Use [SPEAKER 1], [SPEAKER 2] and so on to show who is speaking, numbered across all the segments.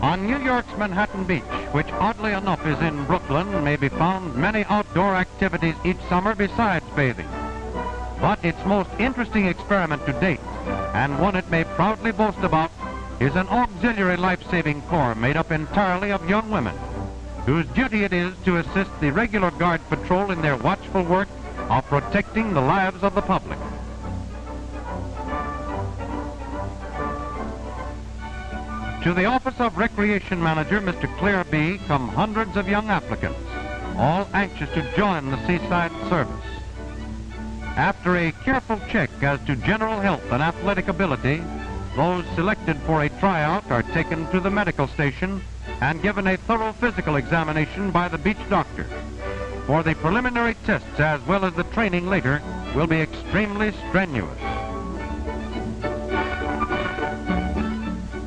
[SPEAKER 1] On New York's Manhattan Beach, which oddly enough is in Brooklyn, may be found many outdoor activities each summer besides bathing. But its most interesting experiment to date, and one it may proudly boast about, is an auxiliary life-saving corps made up entirely of young women, whose duty it is to assist the regular guard patrol in their watchful work of protecting the lives of the public. To the Office of Recreation Manager, Mr. Claire B., come hundreds of young applicants, all anxious to join the seaside service. After a careful check as to general health and athletic ability, those selected for a tryout are taken to the medical station and given a thorough physical examination by the beach doctor. For the preliminary tests as well as the training later will be extremely strenuous.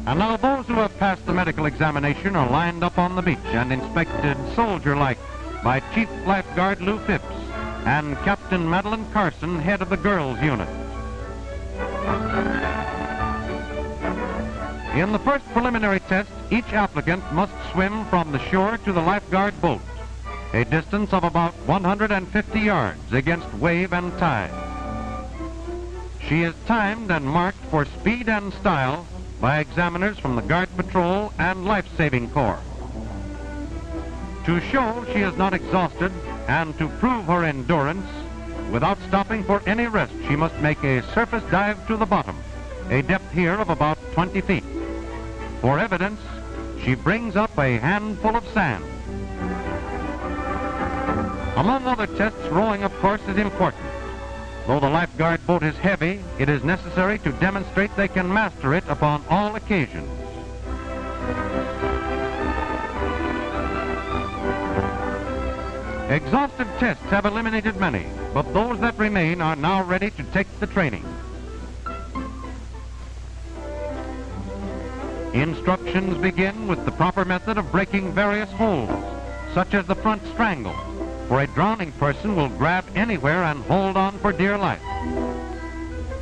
[SPEAKER 1] And now those who have passed the medical examination are lined up on the beach and inspected soldier-like by Chief Lifeguard Lou Phipps and Captain Madeline Carson, head of the girls' unit. In the first preliminary test, each applicant must swim from the shore to the lifeguard boat, a distance of about 150 yards against wave and tide. She is timed and marked for speed and style by examiners from the Guard Patrol and Life-Saving Corps. To show she is not exhausted and to prove her endurance, without stopping for any rest, she must make a surface dive to the bottom, a depth here of about 20 feet. For evidence, she brings up a handful of sand. Among other tests, rowing, of course, is important. Though the lifeguard boat is heavy, it is necessary to demonstrate they can master it upon all occasions. Exhaustive tests have eliminated many, but those that remain are now ready to take the training. Instructions begin with the proper method of breaking various holds, such as the front strangle, for a drowning person will grab anywhere and hold on for dear life.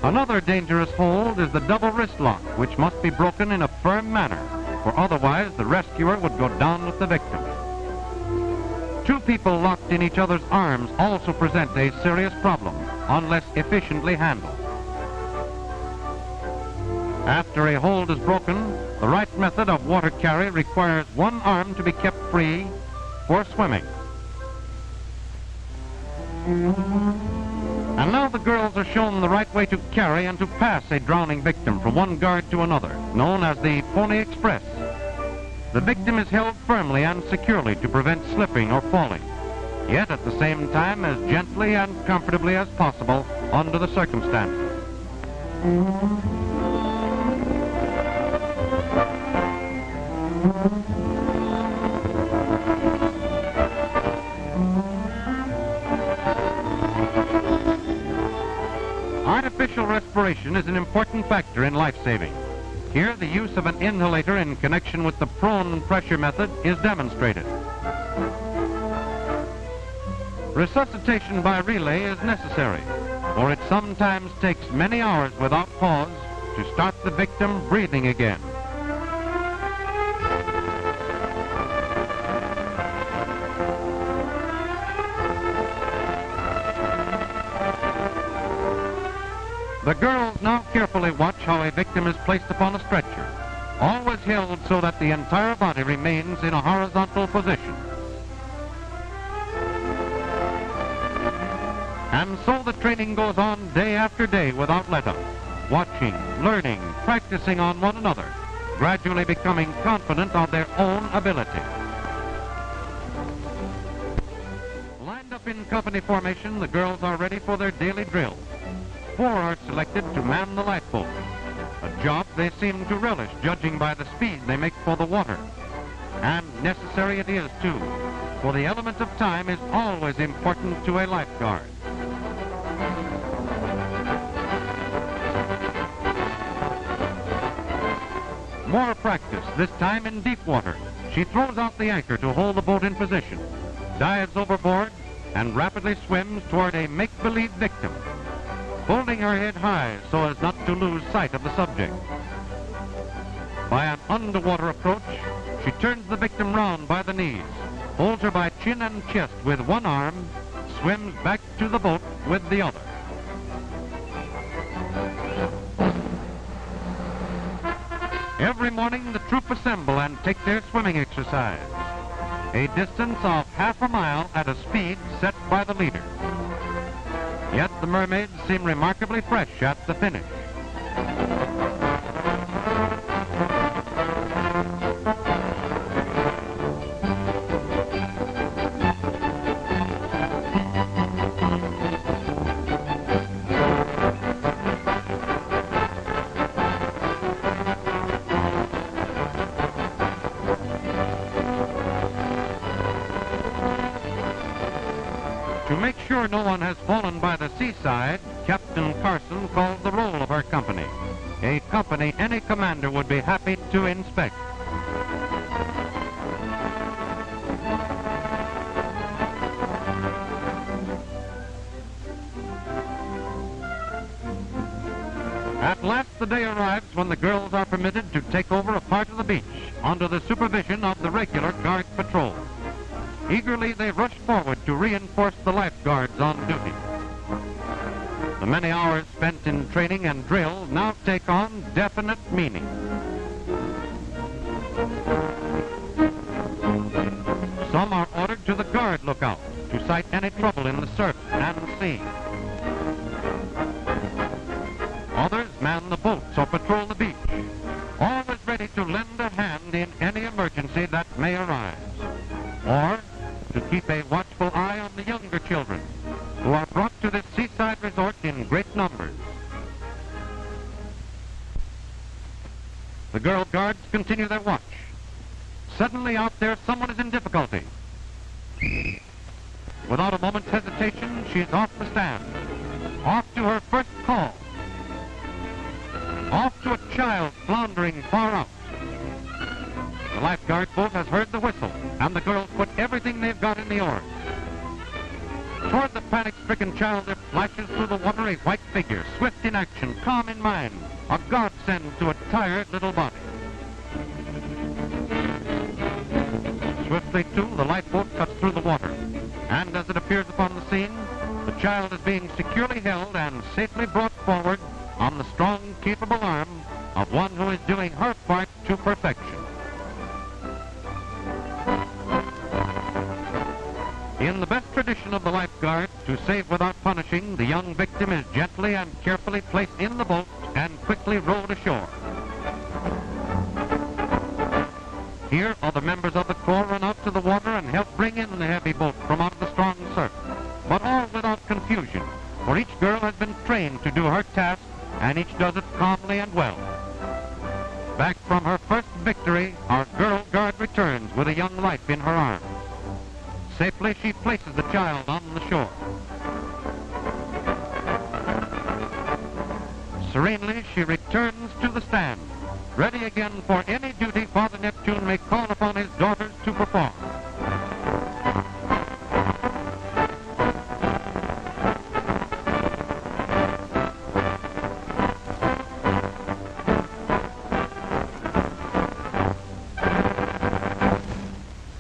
[SPEAKER 1] Another dangerous hold is the double wrist lock, which must be broken in a firm manner, for otherwise the rescuer would go down with the victim. Two people locked in each other's arms also present a serious problem, unless efficiently handled. After a hold is broken, the right method of water carry requires one arm to be kept free for swimming. And now the girls are shown the right way to carry and to pass a drowning victim from one guard to another, known as the Pony Express. The victim is held firmly and securely to prevent slipping or falling, yet at the same time as gently and comfortably as possible under the circumstances. Artificial respiration is an important factor in life-saving. Here, the use of an inhalator in connection with the prone pressure method is demonstrated. Resuscitation by relay is necessary, for it sometimes takes many hours without pause to start the victim breathing again. The girls now carefully watch how a victim is placed upon a stretcher, always held so that the entire body remains in a horizontal position. And so the training goes on day after day without let-up, watching, learning, practicing on one another, gradually becoming confident of their own ability. Lined up in company formation, the girls are ready for their daily drill. 4 are selected to man the lifeboat, a job they seem to relish, judging by the speed they make for the water. And necessary it is, too, for the element of time is always important to a lifeguard. More practice, this time in deep water. She throws out the anchor to hold the boat in position, dives overboard, and rapidly swims toward a make-believe victim, holding her head high so as not to lose sight of the subject. By an underwater approach, she turns the victim round by the knees, holds her by chin and chest with one arm, swims back to the boat with the other. Every morning, the troop assemble and take their swimming exercise, a distance of half a mile at a speed set by the leader. Yet the mermaids seem remarkably fresh at the finish. To make sure no one has fallen by the seaside, Captain Carson called the roll of her company, a company any commander would be happy to inspect. At last the day arrives when the girls are permitted to take over a part of the beach under the supervision of the regular guard patrol. Eagerly, they rush forward to reinforce the lifeguards on duty. The many hours spent in training and drill now take on definite meaning. Some are ordered to the guard lookout to sight any trouble in the surf and sea. Others man the boats or patrol the beach, always ready to lend a hand in any emergency that may arise, or to keep a watchful eye on the younger children who are brought to this seaside resort in great numbers. The girl guards continue their watch. Suddenly out there someone is in difficulty. Without a moment's hesitation, she is off the stand, off to her first call, off to a child floundering far out. The lifeguard boat has heard the whistle, and the girls put everything they've got in the oars. Toward the panic-stricken child there flashes through the water a white figure, swift in action, calm in mind, a godsend to a tired little body. Swiftly, too, the lifeboat cuts through the water, and as it appears upon the scene, the child is being securely held and safely brought forward on the strong, capable arm of one who is doing her part to perfection. In the best tradition of the lifeguard, to save without punishing, the young victim is gently and carefully placed in the boat and quickly rowed ashore. Here, other members of the Corps run out to the water and help bring in the heavy boat from out of the strong surf, but all without confusion, for each girl has been trained to do her task, and each does it calmly and well. Back from her first victory, our girl guard returns with a young life in her arms. Safely, she places the child on the shore. Serenely, she returns to the stand, ready again for any duty following.